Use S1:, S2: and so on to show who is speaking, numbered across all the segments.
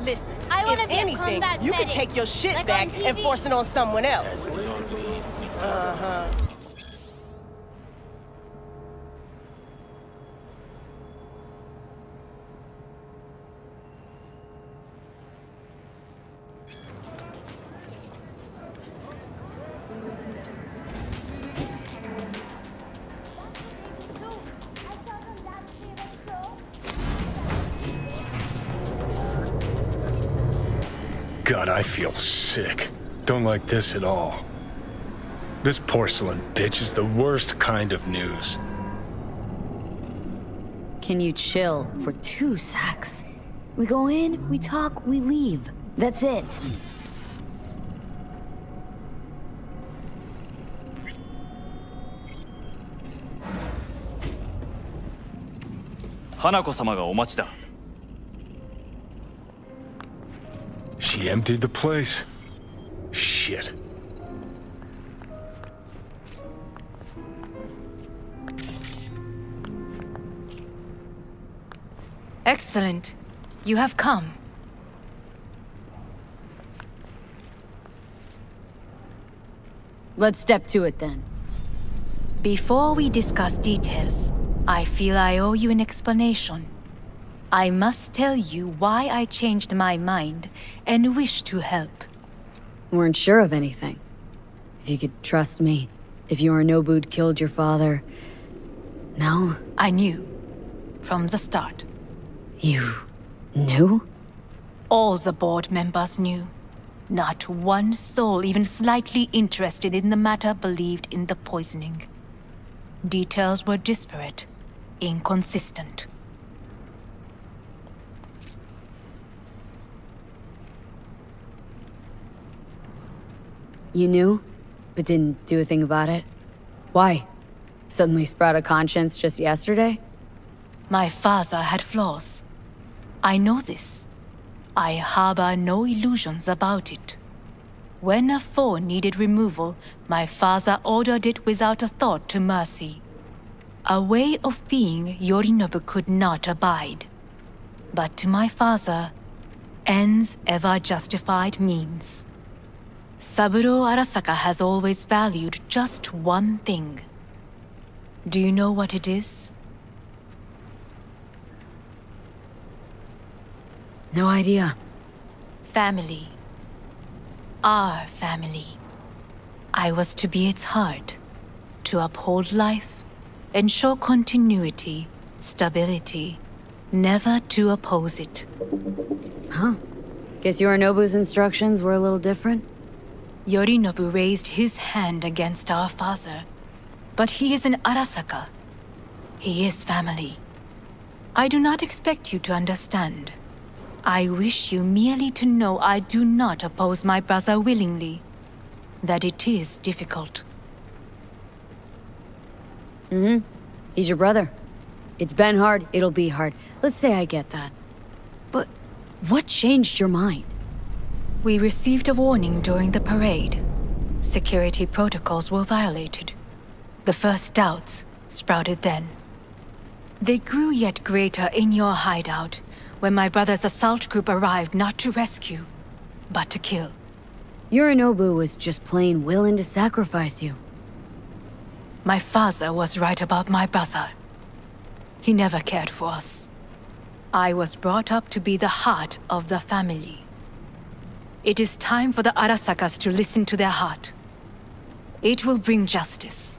S1: Listen,
S2: I wanna
S1: if
S2: be a
S1: anything,
S2: combat
S1: you can
S2: medic,
S1: take your shit
S2: like
S1: back
S2: on
S1: and
S2: TV.
S1: force it on someone else. Uh-huh.
S3: God, I feel sick. Don't like this at all. This porcelain bitch is the worst kind of news.
S4: Can you chill for 2 secs? We go in, we talk, we leave. That's it.
S5: Hanako 様がお待ちだ。
S3: She emptied the place? Shit.
S6: Excellent. You have come.
S4: Let's step to it then.
S6: Before we discuss details, I feel I owe you an explanation. I must tell you why I changed my mind and wish to help.
S4: Weren't sure of anything. If you could trust me, if Yorinobu'd killed your father... No?
S6: I knew. From the start.
S4: You... knew?
S6: All the board members knew. Not one soul even slightly interested in the matter believed in the poisoning. Details were disparate, inconsistent.
S4: You knew, but didn't do a thing about it? Why? Suddenly sprout a conscience just yesterday?
S6: My father had flaws. I know this. I harbor no illusions about it. When a foe needed removal, my father ordered it without a thought to mercy. A way of being Yorinobu could not abide. But to my father, ends ever justified means. Saburo Arasaka has always valued just one thing. Do you know what it is?
S4: No idea.
S6: Family. Our family. I was to be its heart, to uphold life, ensure continuity, stability, never to oppose it.
S4: Huh? Guess Yorinobu's instructions were a little different?
S6: Yorinobu raised his hand against our father, but he is an Arasaka. He is family. I do not expect you to understand. I wish you merely to know I do not oppose my brother willingly. That it is difficult.
S4: He's your brother. It's been hard, it'll be hard. Let's say I get that. But what changed your mind?
S6: We received a warning during the parade. Security protocols were violated. The first doubts sprouted then. They grew yet greater in your hideout, when my brother's assault group arrived not to rescue, but to kill.
S4: Yorinobu was just plain willing to sacrifice you.
S6: My father was right about my brother. He never cared for us. I was brought up to be the heart of the family. It is time for the Arasakas to listen to their heart. It will bring justice.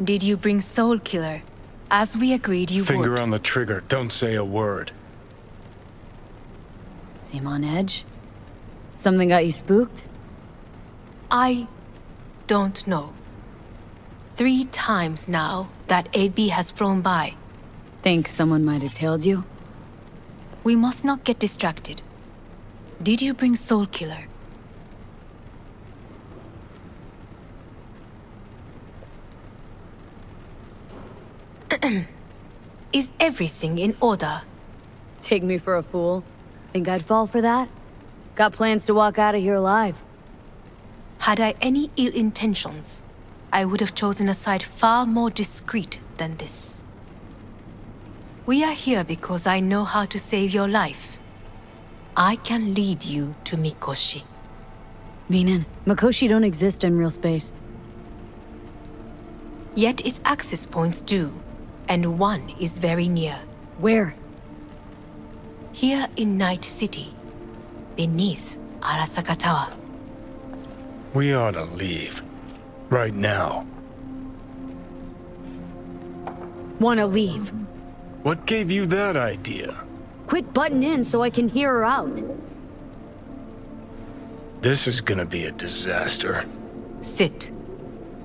S6: Did you bring Soul Killer, as we agreed you would?
S3: Finger on the trigger, don't say a word.
S4: Seem on edge? Something got you spooked?
S6: I don't know. 3 times now that AB has flown by.
S4: Think someone might have tailed you?
S6: We must not get distracted. Did you bring Soul Killer? Is everything in order?
S4: Take me for a fool? Think I'd fall for that? Got plans to walk out of here alive.
S6: Had I any ill intentions, I would have chosen a side far more discreet than this. We are here because I know how to save your life. I can lead you to Mikoshi.
S4: Meaning, Makoshi don't exist in real space.
S6: Yet its access points do, and one is very near.
S4: Where?
S6: Here in Night City, beneath Arasaka Tower.
S3: We ought to leave. Right now.
S4: Wanna leave?
S3: What gave you that idea?
S4: Quit butting in so I can hear her out.
S3: This is gonna be a disaster.
S6: Sit.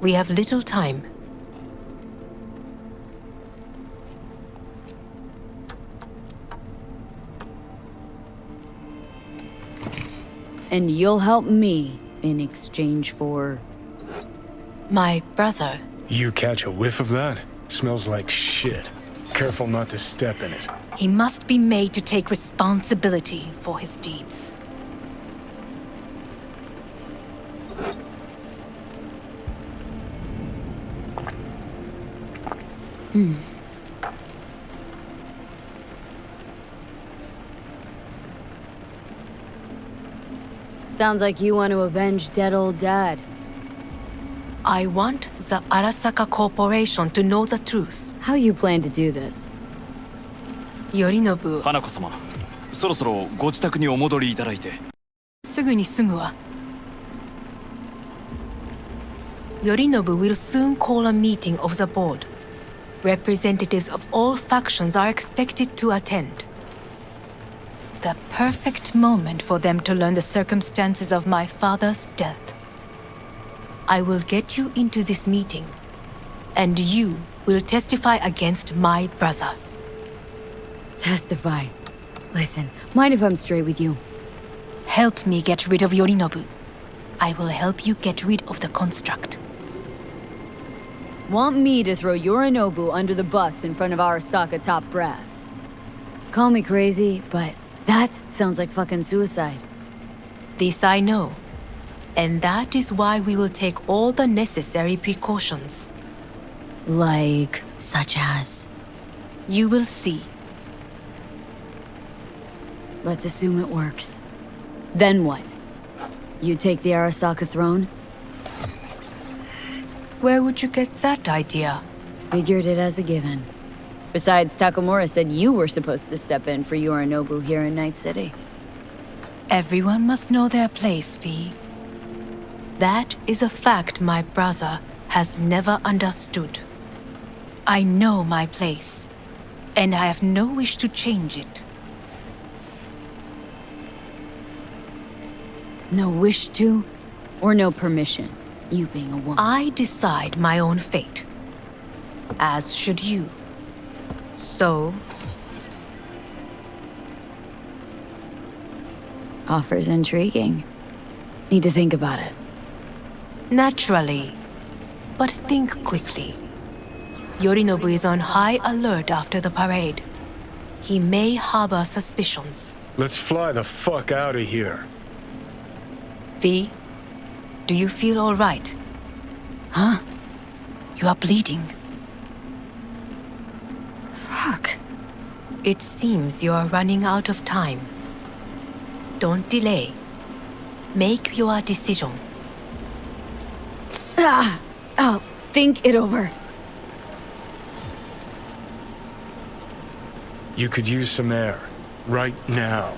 S6: We have little time.
S4: And you'll help me in exchange for...
S6: My brother.
S3: You catch a whiff of that? Smells like shit. Careful not to step in it.
S6: He must be made to take responsibility for his deeds.
S4: Sounds like you want to avenge dead old dad.
S6: I want the Arasaka Corporation to know the truth.
S4: How you plan to do this?
S6: Yorinobu,
S2: 花子様、そろそろご自宅にお戻りいただいて。
S6: すぐに済むわ。Yorinobu will soon call a meeting of the board. Representatives of all factions are expected to attend. The perfect moment for them to learn the circumstances of my father's death. I will get you into this meeting, and you will testify against my brother.
S4: Testify. Listen, mind if I'm straight with you?
S6: Help me get rid of Yorinobu. I will help you get rid of the construct.
S4: Want me to throw Yorinobu under the bus in front of Arasaka top brass? Call me crazy, but that sounds like fucking suicide.
S6: This I know. And that is why we will take all the necessary precautions.
S4: Like, such as?
S6: You will see.
S4: Let's assume it works. Then what? You take the Arasaka throne?
S6: Where would you get that idea?
S4: Figured it as a given. Besides, Takamura said you were supposed to step in for Yorinobu here in Night City.
S6: Everyone must know their place, V. That is a fact my brother has never understood. I know my place, and I have no wish to change it.
S4: No wish to? Or no permission? You being a woman.
S6: I decide my own fate. As should you. So...
S4: Offer's intriguing. Need to think about it.
S6: Naturally. But think quickly. Yorinobu is on high alert after the parade. He may harbor suspicions.
S3: Let's fly the fuck out of here.
S6: V, do you feel all right?
S4: Huh?
S6: You are bleeding.
S4: Fuck.
S6: It seems you are running out of time. Don't delay. Make your decision.
S4: I'll think it over.
S3: You could use some air. Right now.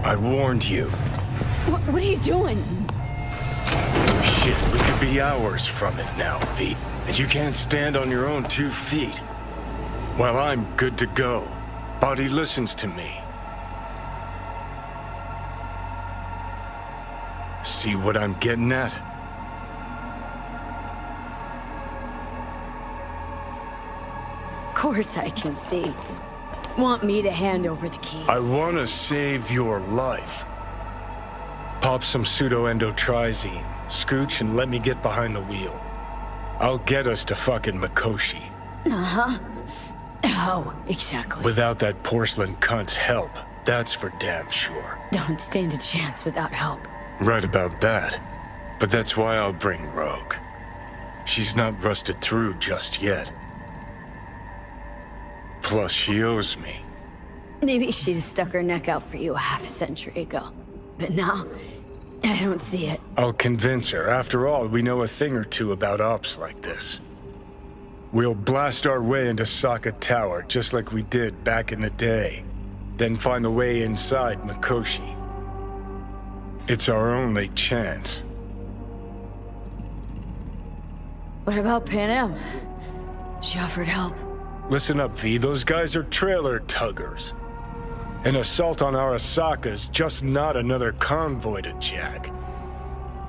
S3: I warned you.
S4: What are you doing?
S3: Shit, we could be hours from it now, V. And you can't stand on your own 2 feet. Well, I'm good to go. Body listens to me. See what I'm getting at?
S4: Of course I can see. Want me to hand over the keys?
S3: I want to save your life. Pop some pseudo-endotrizine, scooch, and let me get behind the wheel. I'll get us to fucking Mikoshi.
S4: How exactly?
S3: Without that porcelain cunt's help, that's for damn sure.
S4: Don't stand a chance without help.
S3: Right about that. But that's why I'll bring Rogue. She's not rusted through just yet. Plus, she owes me.
S4: Maybe she'd have stuck her neck out for you a half a century ago. But now, I don't see it.
S3: I'll convince her. After all, we know a thing or two about ops like this. We'll blast our way into Sokka Tower, just like we did back in the day. Then find the way inside Mikoshi. It's our only chance.
S4: What about Pan Am? She offered help.
S3: Listen up, V. Those guys are trailer tuggers. An assault on Arasaka's just not another convoy to jack.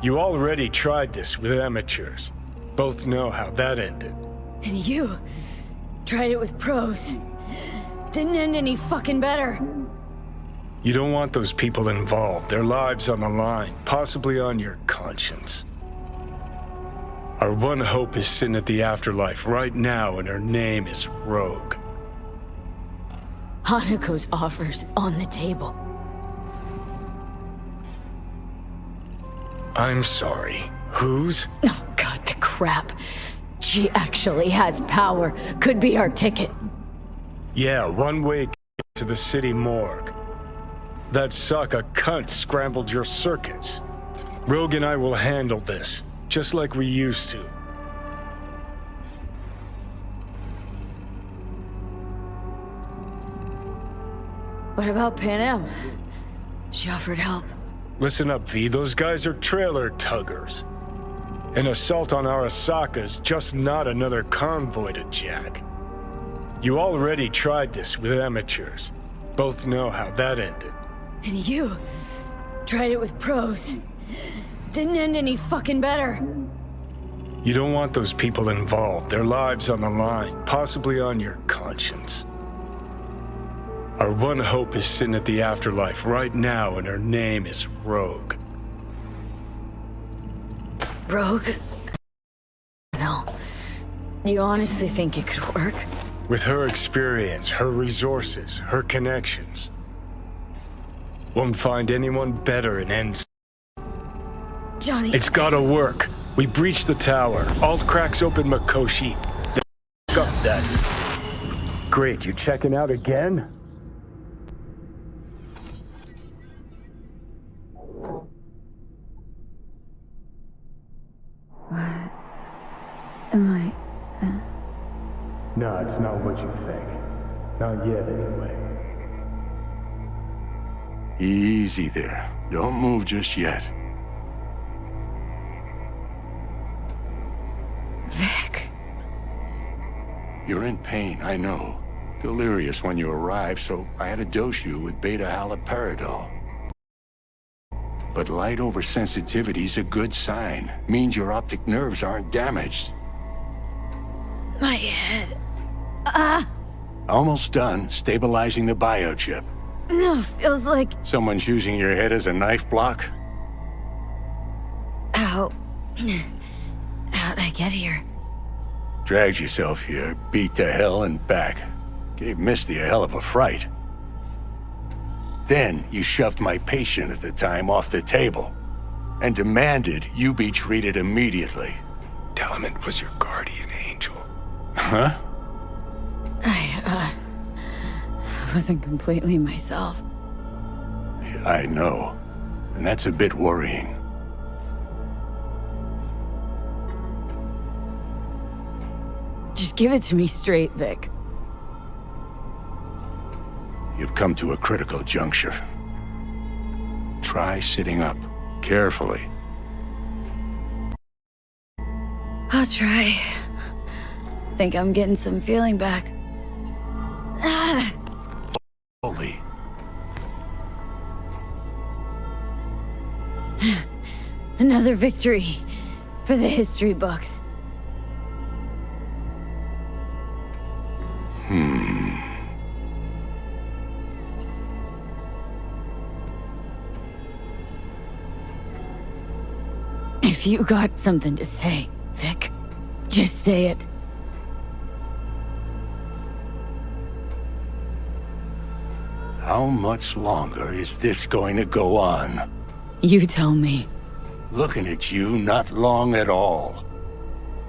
S3: You already tried this with amateurs. Both know how that ended.
S4: And you tried it with pros. Didn't end any fucking better.
S3: You don't want those people involved, their lives on the line, possibly on your conscience. Our one hope is sitting at the afterlife right now, and her name is Rogue.
S4: Hanako's offer's on the table.
S3: I'm sorry. Whose?
S4: Oh god, the crap. She actually has power. Could be our ticket.
S3: Yeah, one-way to the city morgue. That Sokka cunt scrambled your circuits. Rogue and I will handle this, just like we used to.
S4: What about Pan Am? She offered help.
S3: Listen up, V. Those guys are trailer tuggers. An assault on Arasaka's just not another convoy to jack. You already tried this with amateurs. Both know how that ended.
S4: And you tried it with pros. Didn't end any fucking better.
S3: You don't want those people involved, their lives on the line, possibly on your conscience. Our one hope is sitting at the afterlife right now, and her name is Rogue.
S4: Rogue? No. You honestly think it could work?
S3: With her experience, her resources, her connections. Won't find anyone better in Ends.
S4: Johnny...
S3: It's gotta work. We breach the tower. Alt cracks open Mikoshi. Then up that. Great, you checking out again?
S4: What am I...
S3: No, it's not what you think. Not yet, anyway.
S5: Easy there. Don't move just yet.
S4: Vic...
S5: You're in pain, I know. Delirious when you arrived, so I had to dose you with beta-haloperidol. But light oversensitivity's a good sign. Means your optic nerves aren't damaged.
S4: My head...
S5: Almost done stabilizing the biochip.
S4: No, feels like...
S5: Someone's using your head as a knife block?
S4: How... How'd I get here?
S5: Dragged yourself here, beat to hell and back. Gave Misty a hell of a fright. Then you shoved my patient at the time off the table and demanded you be treated immediately.
S3: Tell him it was your guardian angel.
S5: Huh?
S4: I wasn't completely myself.
S5: I know. And that's a bit worrying.
S4: Just give it to me straight, Vic.
S5: You've come to a critical juncture. Try sitting up, carefully.
S4: I'll try. Think I'm getting some feeling back.
S5: Slowly.
S4: Another victory for the history books. If you got something to say, Vic, just say it.
S5: How much longer is this going to go on?
S4: You tell me.
S5: Looking at you, not long at all.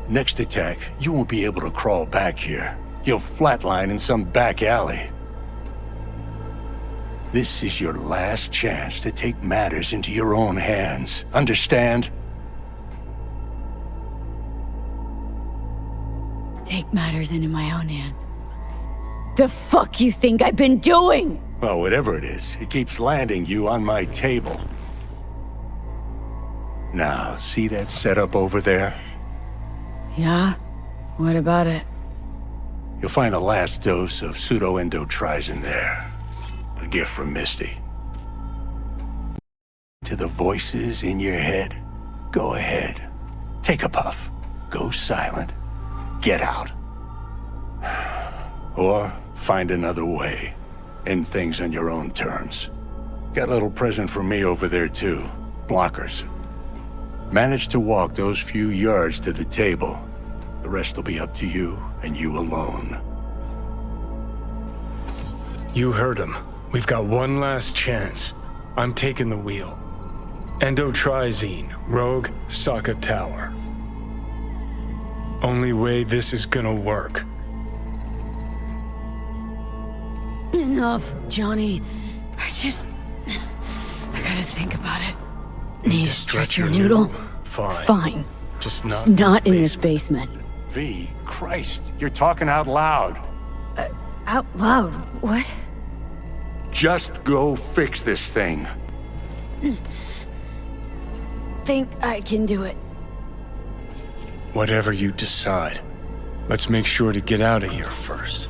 S5: Next attack, you won't be able to crawl back here. You'll flatline in some back alley. This is your last chance to take matters into your own hands. Understand?
S4: Take matters into my own hands. The fuck you think I've been doing?
S5: Well, whatever it is, it keeps landing you on my table. Now, see that setup over there?
S4: Yeah? What about it?
S5: You'll find a last dose of pseudo-endotrizin there. A gift from Misty. To the voices in your head, go ahead. Take a puff. Go silent. Get out. Or find another way. End things on your own terms. Got a little present for me over there too. Blockers. Manage to walk those few yards to the table. The rest will be up to you and you alone.
S3: You heard him. We've got one last chance. I'm taking the wheel. Endotrizine, Rogue, Sokka Tower. Only way this is gonna work.
S4: Enough, Johnny. I gotta think about it. Need to stretch your noodle?
S3: Fine.
S4: Fine.
S3: Just
S4: Not in this basement.
S5: V, Christ, you're talking out loud.
S4: Out loud? What?
S5: Just go fix this thing.
S4: Think I can do it.
S3: Whatever you decide. Let's make sure to get out of here first.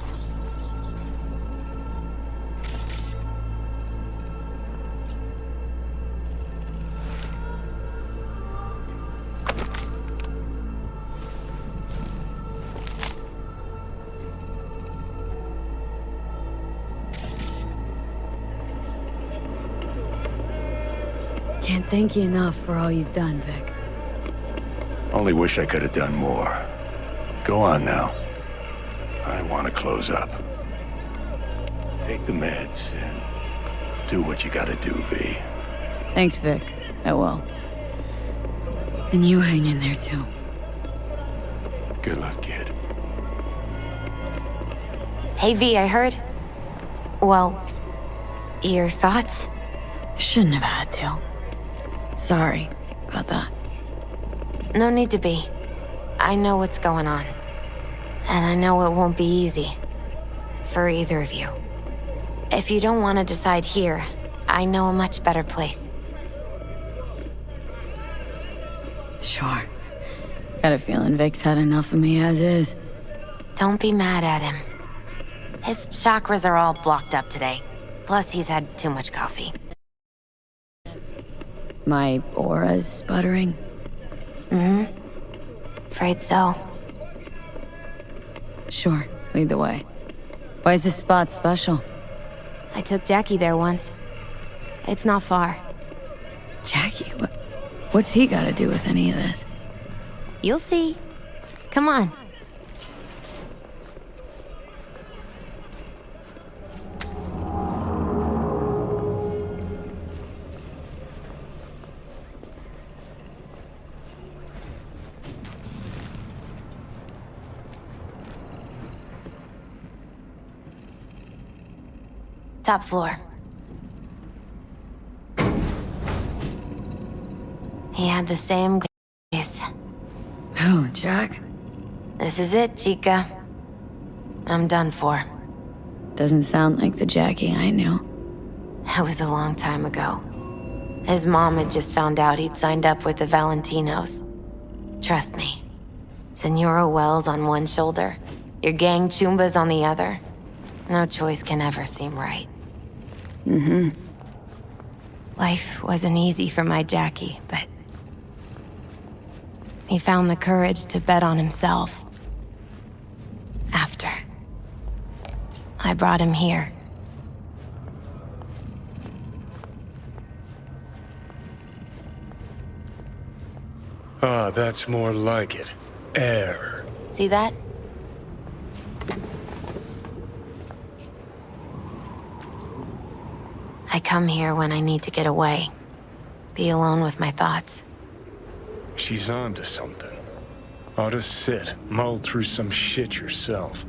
S4: Can't thank you enough for all you've done, Vic.
S5: Only wish I could have done more. Go on now. I want to close up. Take the meds and do what you gotta do, V.
S4: Thanks, Vic. I will. And you hang in there, too.
S5: Good luck, kid.
S7: Hey, V, I heard. Well, your thoughts?
S4: Shouldn't have had to. Sorry about that.
S7: No need to be. I know what's going on. And I know it won't be easy. For either of you. If you don't want to decide here, I know a much better place.
S4: Sure. Got a feeling Vic's had enough of me as is.
S7: Don't be mad at him. His chakras are all blocked up today. Plus, he's had too much coffee.
S4: My aura's sputtering.
S7: Afraid so.
S4: Sure, lead the way. Why is this spot special?
S7: I took Jackie there once. It's not far.
S4: Jackie? What's he got to do with any of this?
S7: You'll see. Come on. Top floor. He had the same gaze.
S4: Who, Jack?
S7: This is it, Chica. I'm done for.
S4: Doesn't sound like the Jackie I knew.
S7: That was a long time ago. His mom had just found out he'd signed up with the Valentinos. Trust me. Senora Wells on one shoulder, your gang Chumbas on the other. No choice can ever seem right. Life wasn't easy for my Jackie, but he found the courage to bet on himself. After I brought him here.
S3: Ah, that's more like it. Air.
S7: See that? come here when I need to get away. Be alone with my thoughts.
S3: She's on to something. Ought to sit, mull through some shit yourself.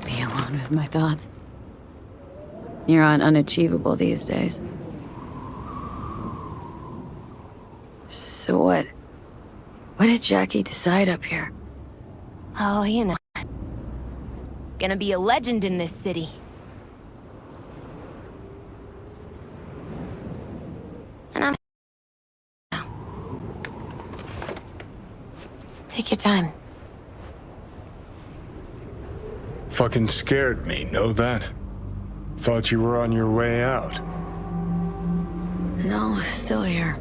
S4: Be alone with my thoughts. You're on unachievable these days. So what? What did Jackie decide up here?
S7: Oh, you know. Gonna be a legend in this city. And I'm... Take your time.
S3: Fucking scared me, know that? Thought you were on your way out.
S4: No, still here.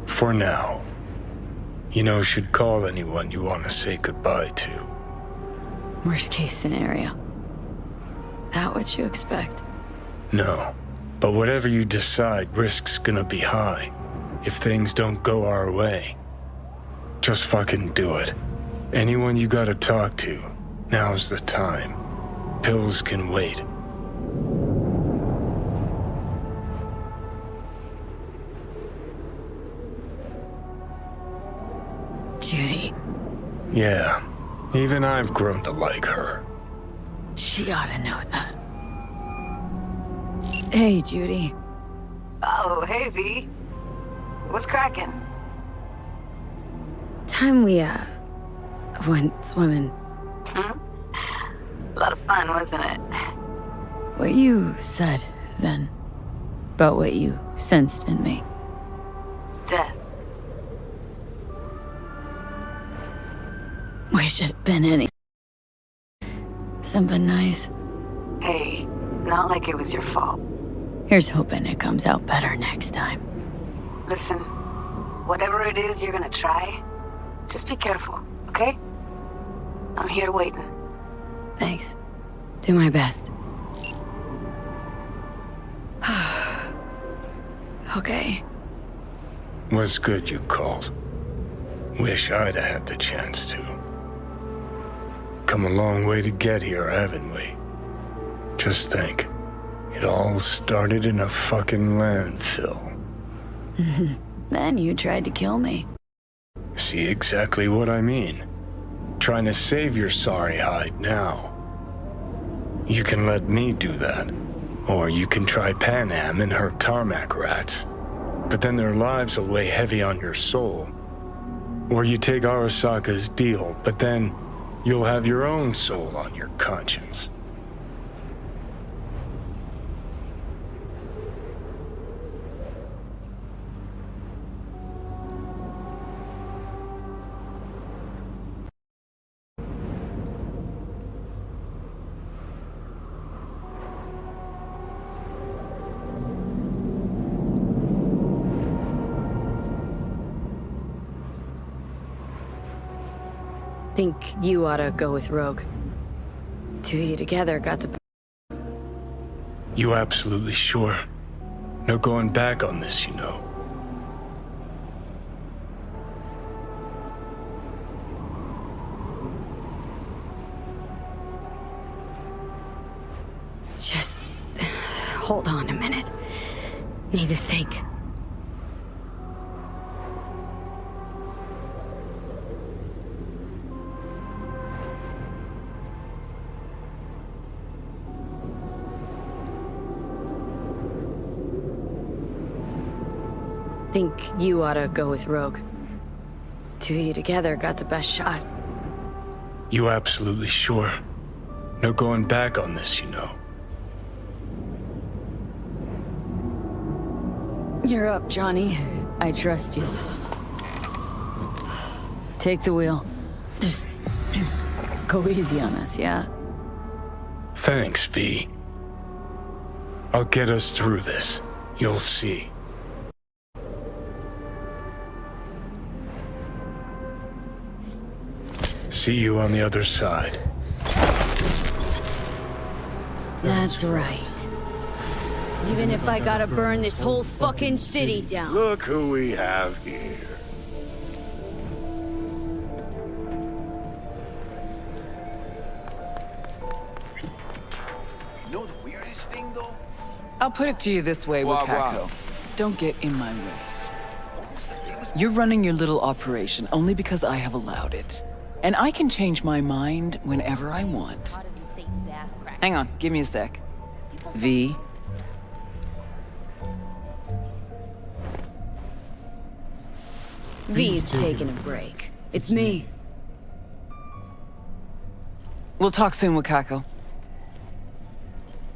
S3: For now. You know, should call anyone you want to say goodbye to.
S4: Worst case scenario. That what you expect?
S3: No. But whatever you decide, risk's gonna be high. If things don't go our way. Just fucking do it. Anyone you gotta talk to, now's the time. Pills can wait.
S4: Judy.
S3: Yeah. Even I've grown to like her.
S4: She ought to know that. Hey, Judy.
S8: Oh, hey, V. What's cracking?
S4: Time we, went swimming.
S8: A lot of fun, wasn't it?
S4: What you said, then, about what you sensed in me.
S8: Death.
S4: Wish it'd been any... something nice.
S8: Hey, not like it was your fault.
S4: Here's hoping it comes out better next time.
S8: Listen, whatever it is you're gonna try, just be careful, okay? I'm here waiting.
S4: Thanks. Do my best. Okay.
S3: Was good you called. Wish I'd have had the chance to. Come a long way to get here, haven't we? Just think. It all started in a fucking landfill.
S4: Then you tried to kill me.
S3: See exactly what I mean. Trying to save your sorry hide now. You can let me do that. Or you can try Panam and her tarmac rats. But then their lives will weigh heavy on your soul. Or you take Arasaka's deal, but then you'll have your own soul on your conscience.
S4: Think you ought to go with Rogue. Two of you together got the...
S3: You absolutely sure? No going back on this, you know.
S4: Just... hold on a minute. Need to think. Think you ought to go with Rogue. Two of you together got the best shot.
S3: You absolutely sure? No going back on this, you know.
S4: You're up, Johnny. I trust you. Take the wheel. Just go easy on us, yeah?
S3: Thanks, V. I'll get us through this. You'll see. See you on the other side.
S4: That's right. Even if I gotta burn this whole fucking city down.
S5: Look who we have here.
S9: know the weirdest thing, though?
S10: I'll put it to you this way, Wakako. Don't get in my way. You're running your little operation only because I have allowed it. And I can change my mind whenever I want. Hang on, give me a sec. V.
S4: V's taking a break. It's me.
S10: We'll talk soon, Wakako.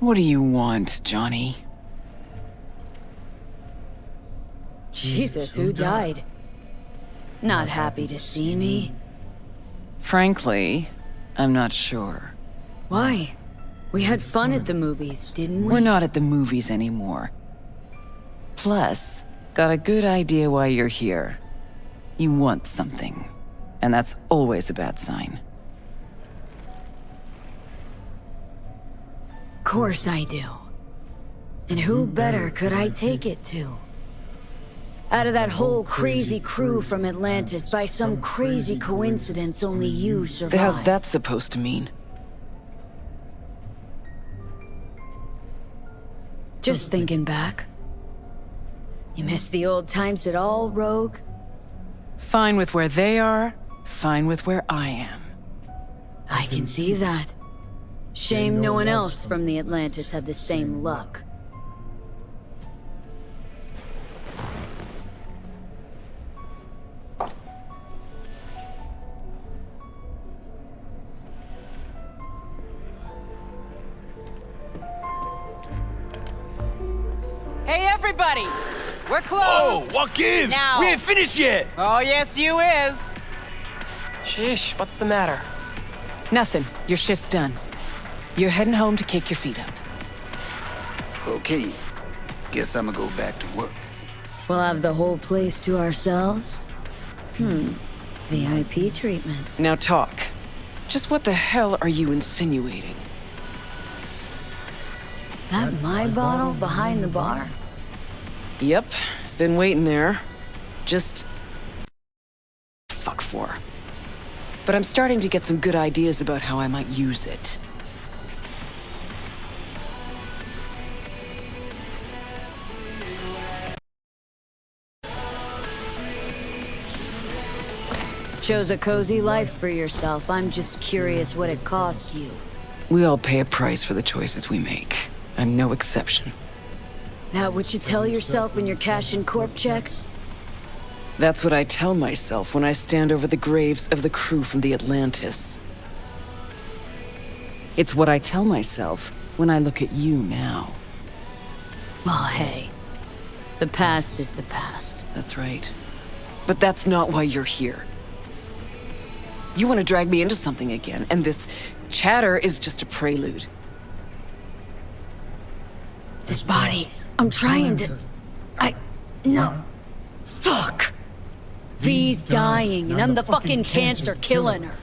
S10: What do you want, Johnny?
S4: Jesus, who died? Not happy to see me?
S10: Frankly, I'm not sure.
S4: Why? We had fun at the movies, didn't we?
S10: We're not at the movies anymore. Plus, got a good idea why you're here. You want something. And that's always a bad sign.
S4: Course I do. And who better could I take it to? Out of that whole crazy crew from Atlantis, by some crazy coincidence, only you survived.
S10: How's that supposed to mean?
S4: Just thinking back. You miss the old times at all, Rogue?
S10: Fine with where they are, fine with where I am.
S4: I can see that. Shame no one else from the Atlantis had the same luck.
S10: Hey, everybody! We're closed!
S2: Oh, what gives?
S10: Now.
S2: We ain't finished yet!
S10: Oh, yes, you is!
S11: Sheesh, what's the matter?
S10: Nothing. Your shift's done. You're heading home to kick your feet up.
S9: Okay. Guess I'm gonna go back to work.
S4: We'll have the whole place to ourselves? VIP treatment.
S10: Now talk. Just what the hell are you insinuating?
S4: That my bottle behind the bar?
S10: Yep. Been waiting there. Just... fuck for. But I'm starting to get some good ideas about how I might use it.
S4: Chose a cozy life for yourself. I'm just curious what it cost you.
S10: We all pay a price for the choices we make. I'm no exception.
S4: That what you tell yourself when you're cashing corp checks?
S10: That's what I tell myself when I stand over the graves of the crew from the Atlantis. It's what I tell myself when I look at you now.
S4: Well, hey. The past is the past.
S10: That's right. But that's not why you're here. You want to drag me into something again, and this chatter is just a prelude.
S4: This body, I'm trying to... No. Fuck! V's dying, and I'm the fucking cancer killing her.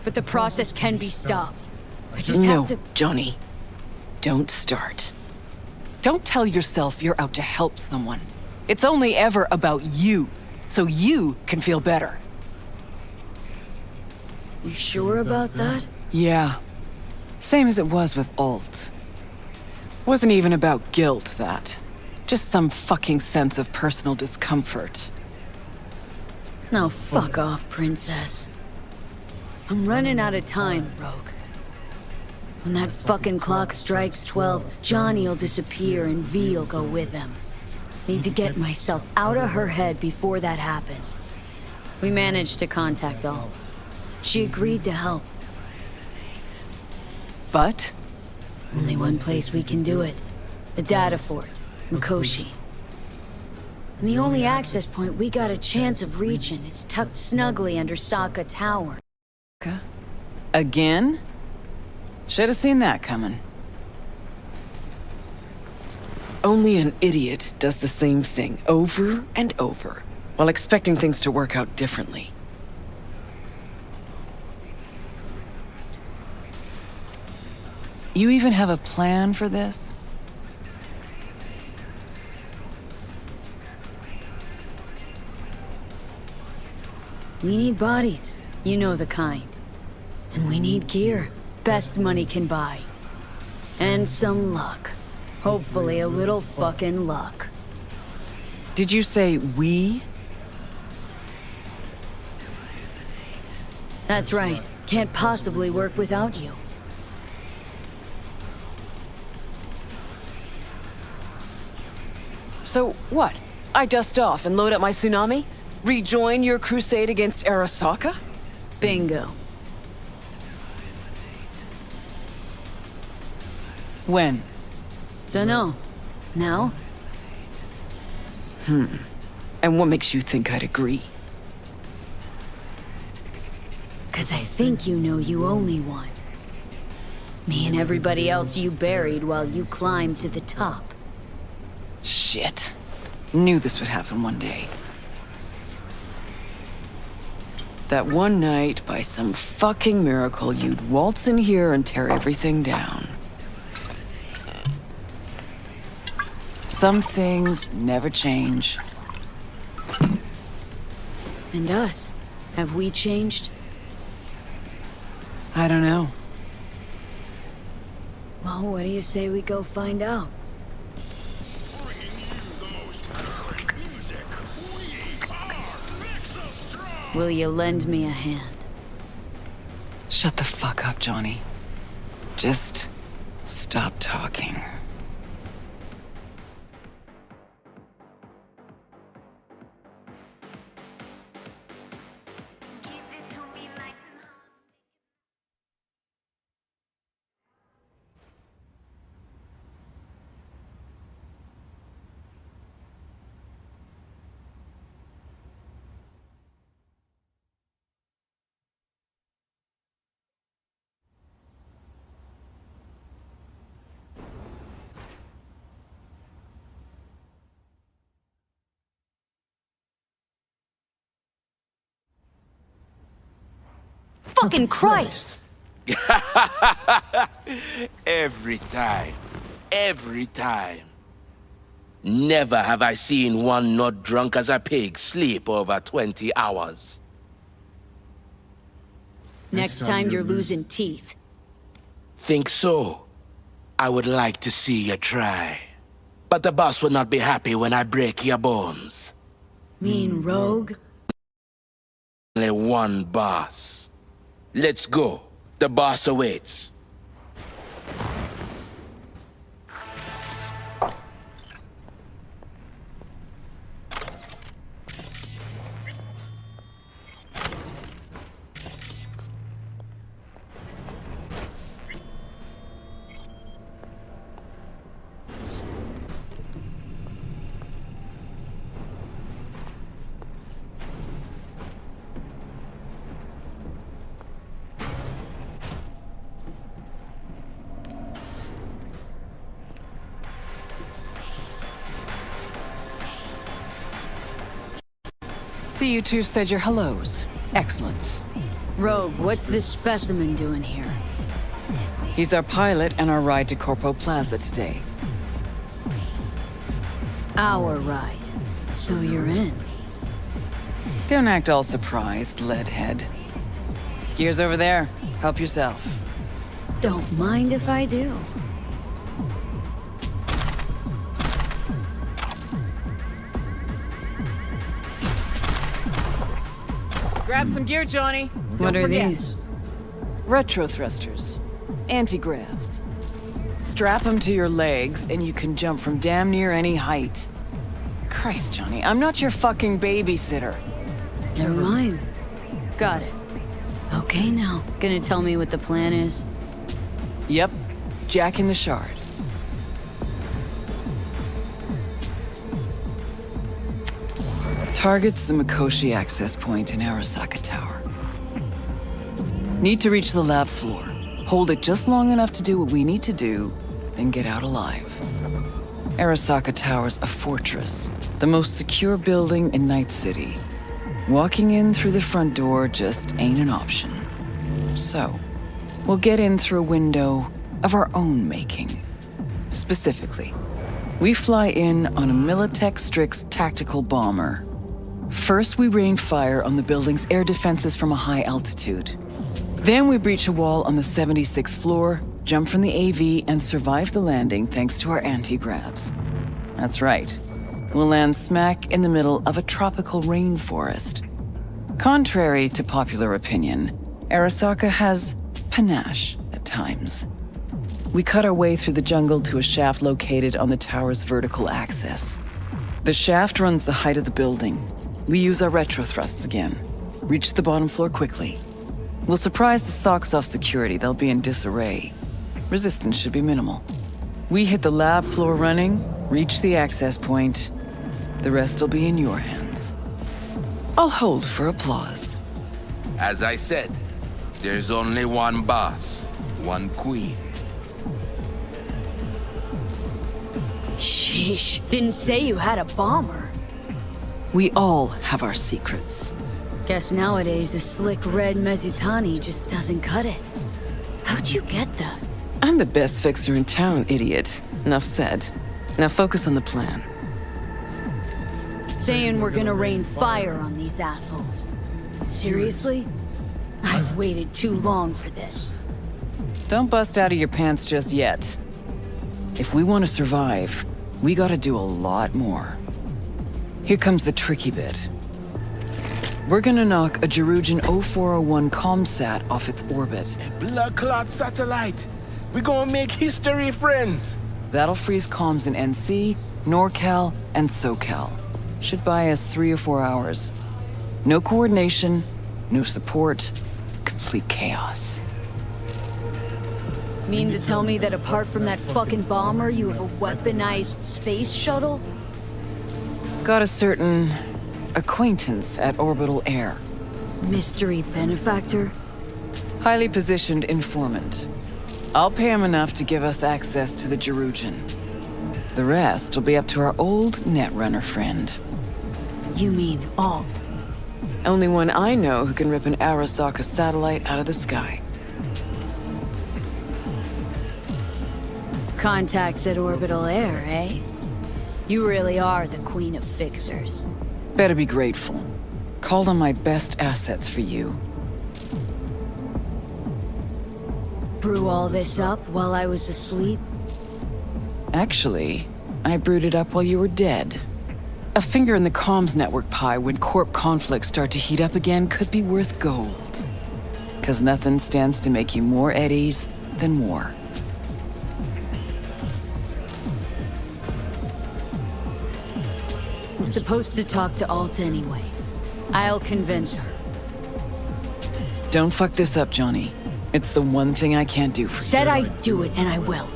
S4: But the process can be stopped. I just have to...
S10: No, Johnny. Don't start. Don't tell yourself you're out to help someone. It's only ever about you, so you can feel better.
S4: You sure about that?
S10: Yeah. Same as it was with Alt. Wasn't even about guilt, that. Just some fucking sense of personal discomfort.
S4: Now fuck off, princess. I'm running out of time, Rogue. When that fucking clock strikes 12, Johnny'll disappear and V'll go with him. Need to get myself out of her head before that happens. We managed to contact Alt. She agreed to help.
S10: But?
S4: Only one place we can do it. The data fort, Mikoshi. And the only access point we got a chance of reaching is tucked snugly under Sokka Tower.
S10: Again? Should have seen that coming. Only an idiot does the same thing over and over, while expecting things to work out differently. You even have a plan for this?
S4: We need bodies. You know the kind. And we need gear. Best money can buy. And some luck. Hopefully a little fucking luck.
S10: Did you say we?
S4: That's right. Can't possibly work without you.
S12: So what? I dust off and load up my tsunami? Rejoin your crusade against Arasaka?
S4: Bingo.
S10: When?
S4: Dunno. Now?
S12: And what makes you think I'd agree?
S4: 'Cause I think you know you owe me one. Me and everybody else you buried while you climbed to the top.
S10: Shit. Knew this would happen one day. That one night, by some fucking miracle, you'd waltz in here and tear everything down. Some things never change.
S4: And us? Have we changed?
S10: I don't know.
S4: Well, what do you say we go find out? Will you lend me a hand?
S10: Shut the fuck up, Johnny. Just stop talking.
S4: Fucking Christ!
S1: Every time. Every time. Never have I seen one not drunk as a pig sleep over 20 hours.
S4: Next time you're losing teeth.
S1: Think so? I would like to see you try. But the boss will not be happy when I break your bones.
S4: Mean rogue?
S1: Only one boss. Let's go. The boss awaits.
S10: See, you two said your hellos. Excellent.
S4: Rogue, what's this specimen doing here?
S10: He's our pilot and our ride to Corpo Plaza today.
S4: Our ride. So you're in.
S10: Don't act all surprised, leadhead. Gears over there. Help yourself.
S4: Don't mind if I do.
S10: Grab some gear, Johnny.
S4: What are these?
S10: Retro thrusters. Anti-gravs. Strap them to your legs and you can jump from damn near any height. Christ, Johnny, I'm not your fucking babysitter.
S4: Never mind. Got it. Okay now, gonna tell me what the plan is?
S10: Yep. Jack in the Shard. Target's the Mikoshi access point in Arasaka Tower. Need to reach the lab floor. Hold it just long enough to do what we need to do, then get out alive. Arasaka Tower's a fortress, the most secure building in Night City. Walking in through the front door just ain't an option. So, we'll get in through a window of our own making. Specifically, we fly in on a Militech Strix tactical bomber. First, we rain fire on the building's air defenses from a high altitude. Then we breach a wall on the 76th floor jump from the AV, and survive the landing thanks to our anti-gravs. That's right. We'll land smack in the middle of a tropical rainforest. Contrary to popular opinion, Arasaka has panache at times. We cut our way through the jungle to a shaft located on the tower's vertical axis. The shaft runs the height of the building. We use our retro thrusts again. Reach the bottom floor quickly. We'll surprise the socks off security. They'll be in disarray. Resistance should be minimal. We hit the lab floor running, reach the access point. The rest will be in your hands. I'll hold for applause.
S1: As I said, there's only one boss, one queen.
S4: Sheesh, didn't say you had a bomber.
S10: We all have our secrets.
S4: Guess nowadays a slick red Mezutani just doesn't cut it. How'd you get that?
S10: I'm the best fixer in town, idiot. Enough said. Now focus on the plan.
S4: Saying we're gonna rain fire on these assholes. Seriously? I've waited too long for this.
S10: Don't bust out of your pants just yet. If we want to survive, we gotta do a lot more. Here comes the tricky bit. We're gonna knock a Jerujan 0401 comsat off its orbit.
S1: Blood clot satellite. We gonna make history, friends.
S10: That'll freeze comms in NC, NorCal, and SoCal. Should buy us 3 or 4 hours. No coordination, no support, complete chaos.
S4: Mean to tell me that apart from that fucking bomber, you have a weaponized space shuttle?
S10: Got a certain acquaintance at Orbital Air.
S4: Mystery benefactor?
S10: Highly positioned informant. I'll pay him enough to give us access to the Jerujan. The rest will be up to our old Netrunner friend.
S4: You mean Alt?
S10: Only one I know who can rip an Arasaka satellite out of the sky.
S4: Contacts at Orbital Air, eh? You really are the queen of fixers.
S10: Better be grateful. Called on my best assets for you.
S4: Brew all this up while I was asleep?
S10: Actually, I brewed it up while you were dead. A finger in the comms network pie when corp conflicts start to heat up again could be worth gold. 'Cause nothing stands to make you more at ease than war.
S4: I'm supposed to talk to Alt anyway. I'll convince her.
S10: Don't fuck this up, Johnny. It's the one thing I can't do for you.
S4: Said I'd do it, and I will.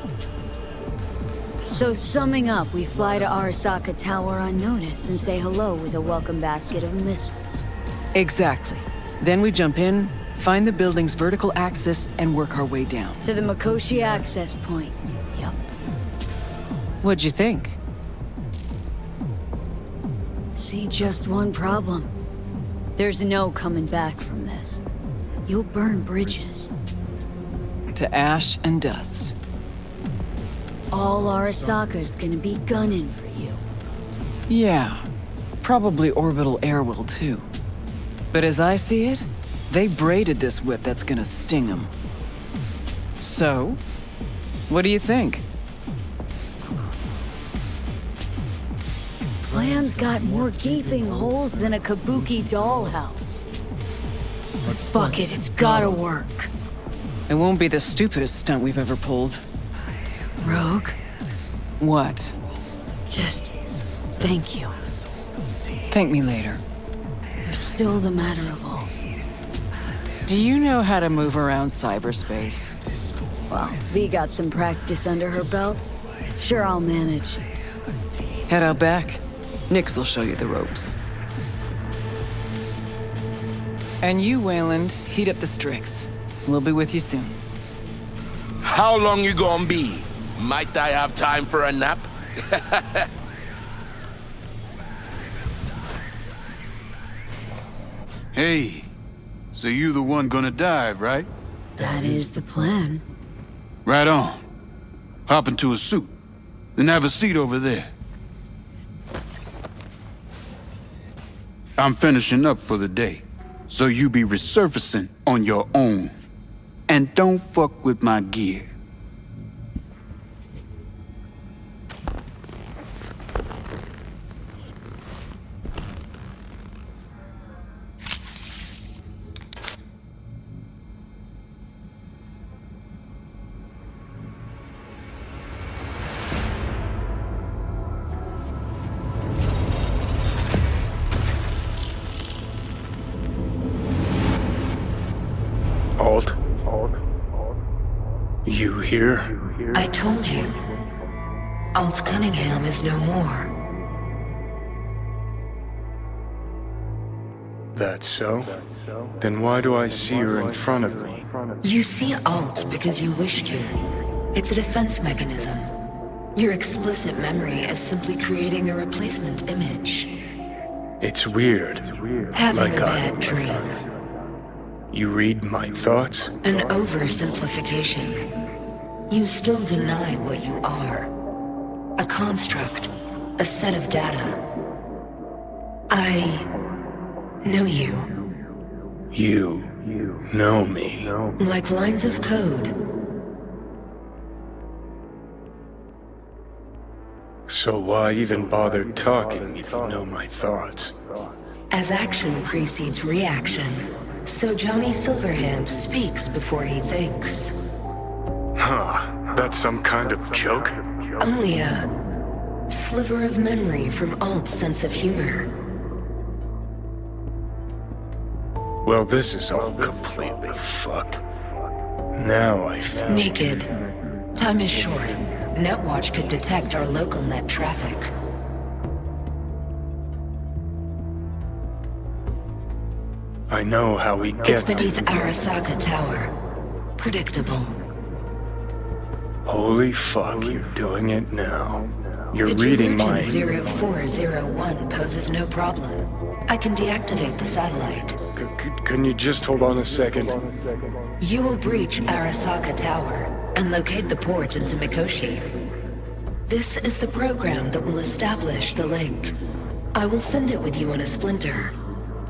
S4: So summing up, we fly to Arasaka Tower unnoticed and say hello with a welcome basket of missiles.
S10: Exactly. Then we jump in, find the building's vertical axis, and work our way down.
S4: To the Mikoshi access point. Yep.
S10: What'd you think?
S4: See just one problem. There's no coming back from this. You'll burn bridges.
S10: To ash and dust.
S4: All Arasaka's gonna be gunning for you.
S10: Yeah. Probably Orbital Air will too. But as I see it, they braided this whip that's gonna sting them. So, what do you think?
S4: Plan's got more gaping holes than a kabuki dollhouse. But fuck it, it's gotta work.
S10: It won't be the stupidest stunt we've ever pulled.
S4: Rogue?
S10: What?
S4: Just thank you.
S10: Thank me later.
S4: You're still the matter of Alt.
S10: Do you know how to move around cyberspace?
S4: Well, V got some practice under her belt. Sure, I'll manage.
S10: Head out back. Nix will show you the ropes. And you, Wayland, heat up the Strix. We'll be with you soon.
S1: How long you gonna be? Might I have time for a nap?
S9: Hey, so you the one gonna dive, right?
S4: That is the plan.
S9: Right on. Hop into a suit, then have a seat over there. I'm finishing up for the day, so you be resurfacing on your own. And don't fuck with my gear.
S3: You here?
S13: I told you. Alt Cunningham is no more.
S3: That's so? Then why do I see her in front of me?
S13: You see Alt because you wish to. It's a defense mechanism. Your explicit memory is simply creating a replacement image.
S3: It's weird.
S13: Having a bad dream.
S3: You read my thoughts?
S13: An oversimplification. You still deny what you are. A construct. A set of data. I know you.
S3: You know me.
S13: Like lines of code.
S3: So why even bother talking if you know my thoughts?
S13: As action precedes reaction, so Johnny Silverhand speaks before he thinks.
S3: Huh, that's some kind of joke?
S13: Only a sliver of memory from Alt's sense of humor.
S3: Well, this is all completely fucked. Now I feel...
S13: Naked. Time is short. Netwatch could detect our local net traffic.
S3: I know how we get...
S13: It's beneath Arasaka Tower. Predictable.
S3: Holy fuck, you're doing it now. You're
S13: the
S3: reading my...
S13: 0401 poses no problem. I can deactivate the satellite.
S3: Can you just hold on a second?
S13: You will breach Arasaka Tower and locate the port into Mikoshi. This is the program that will establish the link. I will send it with you on a splinter.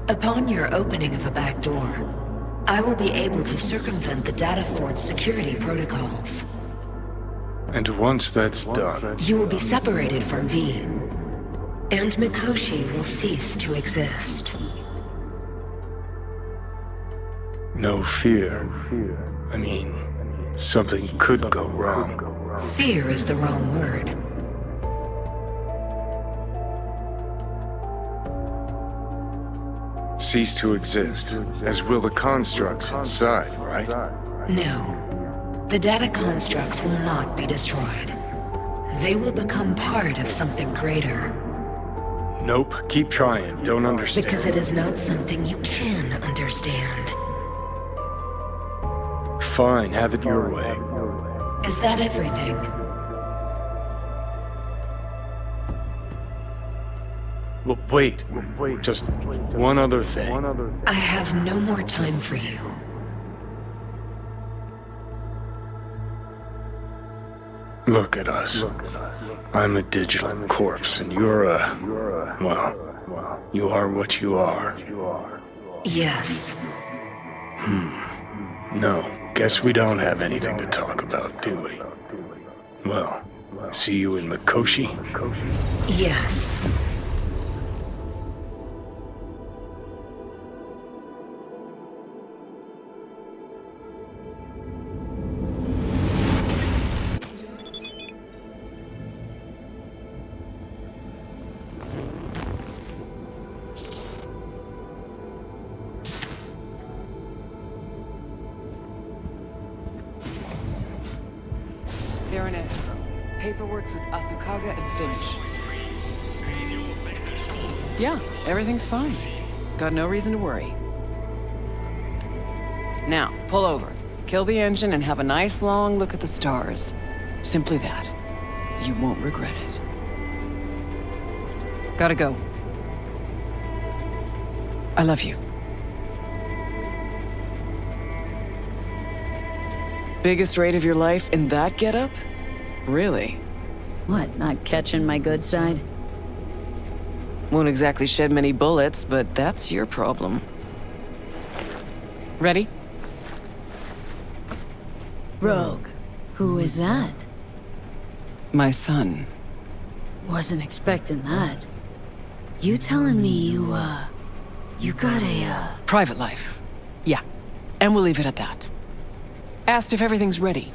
S13: Upon your opening of a back door, I will be able to circumvent the data fort's security protocols.
S3: And once that's done...
S13: You will be separated from V, and Mikoshi will cease to exist.
S3: No fear. I mean, something could go wrong.
S13: Fear is the wrong word.
S3: Cease to exist, as will the constructs inside, right?
S13: No. The data constructs will not be destroyed. They will become part of something greater.
S3: Nope, keep trying. Don't understand.
S13: Because it is not something you can understand.
S3: Fine, have it your way.
S13: Is that everything?
S3: Well, wait. Just one other thing.
S13: I have no more time for you.
S3: Look at us. I'm a digital corpse, and you're a... Well, you are what you are.
S13: Yes.
S3: No, guess we don't have anything to talk about, do we? Well, see you in Mikoshi?
S13: Yes.
S12: They're in Esther. Paperwork's with Asukaga and Finch. Yeah, everything's fine. Got no reason to worry. Now, pull over. Kill the engine and have a nice long look at the stars. Simply that. You won't regret it. Gotta go. I love you. Biggest raid of your life in that getup? Really?
S4: What, not catching my good side?
S12: Won't exactly shed many bullets, but that's your problem. Ready?
S4: Rogue. Who is that?
S12: My son.
S4: Wasn't expecting that. You telling me you got a,
S12: Private life. Yeah. And we'll leave it at that. Asked if everything's ready.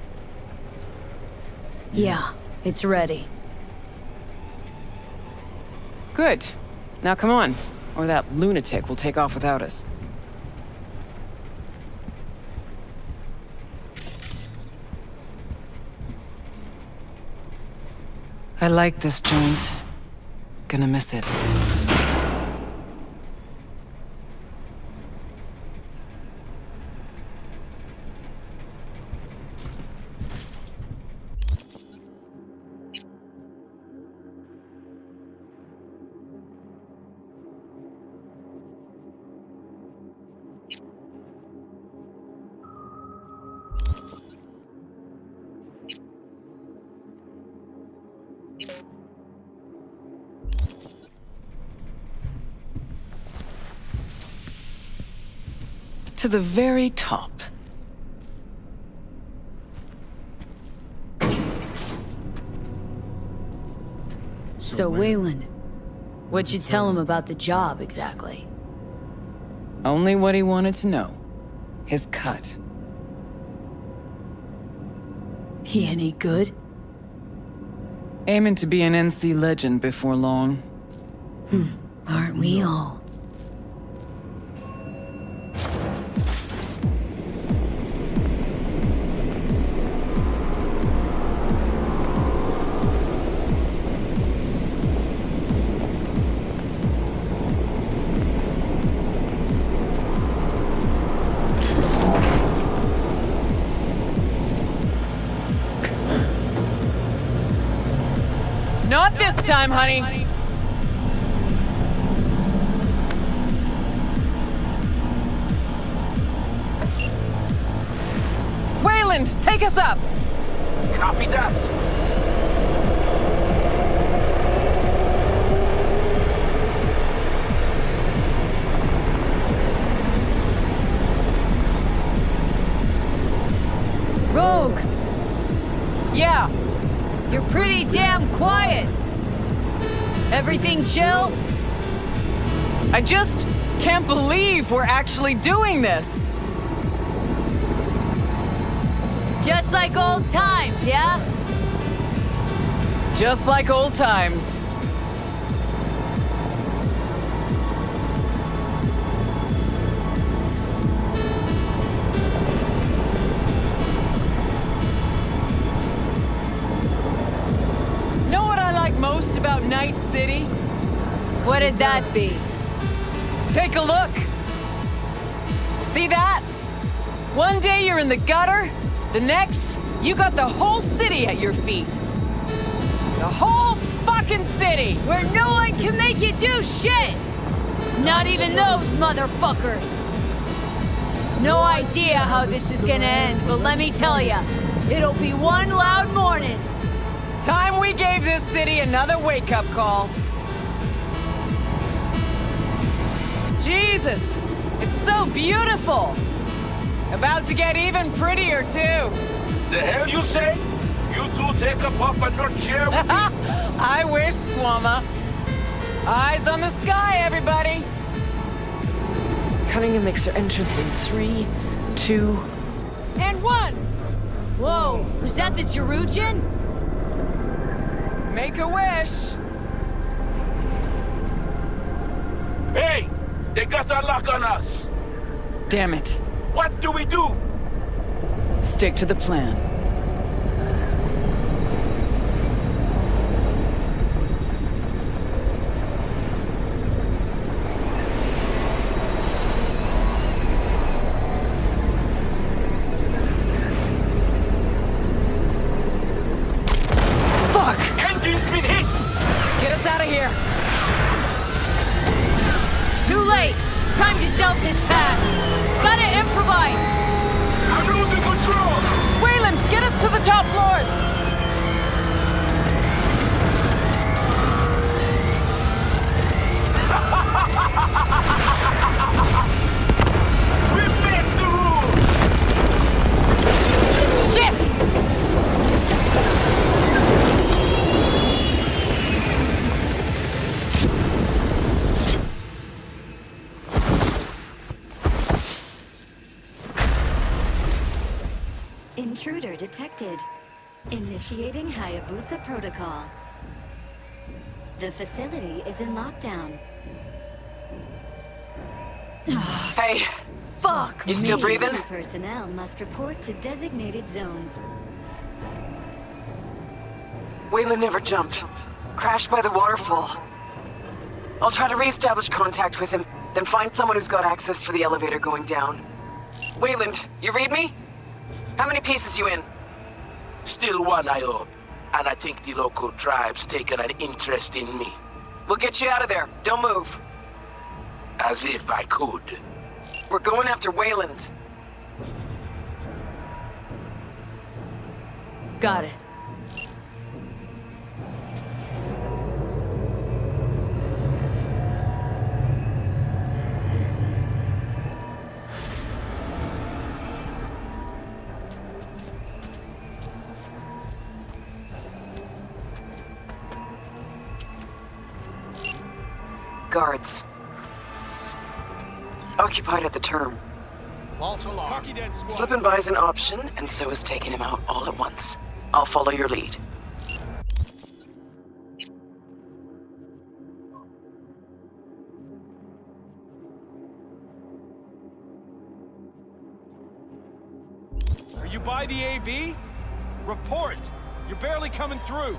S4: Yeah, it's ready.
S12: Good. Now come on, or that lunatic will take off without us.
S10: I like this joint. Gonna miss it. To the very top.
S4: So, Wayland, what'd you tell him about the job, exactly?
S10: Only what he wanted to know. His cut.
S4: He any good?
S10: Aiming to be an NC legend before long.
S4: Aren't we all?
S10: Not this time, honey. Wayland, take us up!
S1: Copy that.
S4: Rogue!
S10: Yeah.
S4: You're pretty damn quiet. Everything chill?
S10: I just can't believe we're actually doing this.
S4: Just like old times, yeah?
S10: Just like old times. Know what I like most about Night City?
S4: What did that be?
S10: Take a look. See that? One day you're in the gutter, the next, you got the whole city at your feet. The whole fucking city!
S4: Where no one can make you do shit! Not even those motherfuckers! No idea how this is gonna end, but let me tell ya, it'll be one loud morning.
S10: Time we gave this city another wake-up call. Jesus, it's so beautiful! About to get even prettier, too.
S1: The hell you say? You two take a puff and not share with me?
S10: I wish, Squamma. Eyes on the sky, everybody!
S11: Cunningham makes her entrance in 3, 2...
S10: And 1!
S4: Whoa, was that the Jerugian?
S10: Make a wish!
S1: Hey! They got a lock on us!
S10: Damn it.
S1: What do we do?
S10: Stick to the plan. Fuck!
S1: Engine's been hit!
S10: Get us out of here!
S4: Too late! Time to Delta's pass! Gotta improvise!
S1: I'm losing control!
S10: Wayland, get us to the top floors!
S1: We break the rules!
S10: Shit!
S14: Intruder detected. Initiating Hayabusa protocol. The facility is in lockdown.
S10: Hey,
S4: Fuck
S10: you still
S4: me.
S10: breathing?
S14: Personnel must report to designated zones.
S12: Waylon never jumped. Crashed by the waterfall. I'll try to re-establish contact with him, then find someone who's got access for the elevator going down. Wayland, you read me? How many pieces you in?
S1: Still one, I hope. And I think the local tribe's taken an interest in me.
S12: We'll get you out of there. Don't move.
S1: As if I could.
S12: We're going after Wayland.
S4: Got it.
S12: Guards. Occupied at the term. Slipping by is an option, and so is taking him out all at once. I'll follow your lead.
S15: Are you by the AV? Report! You're barely coming through.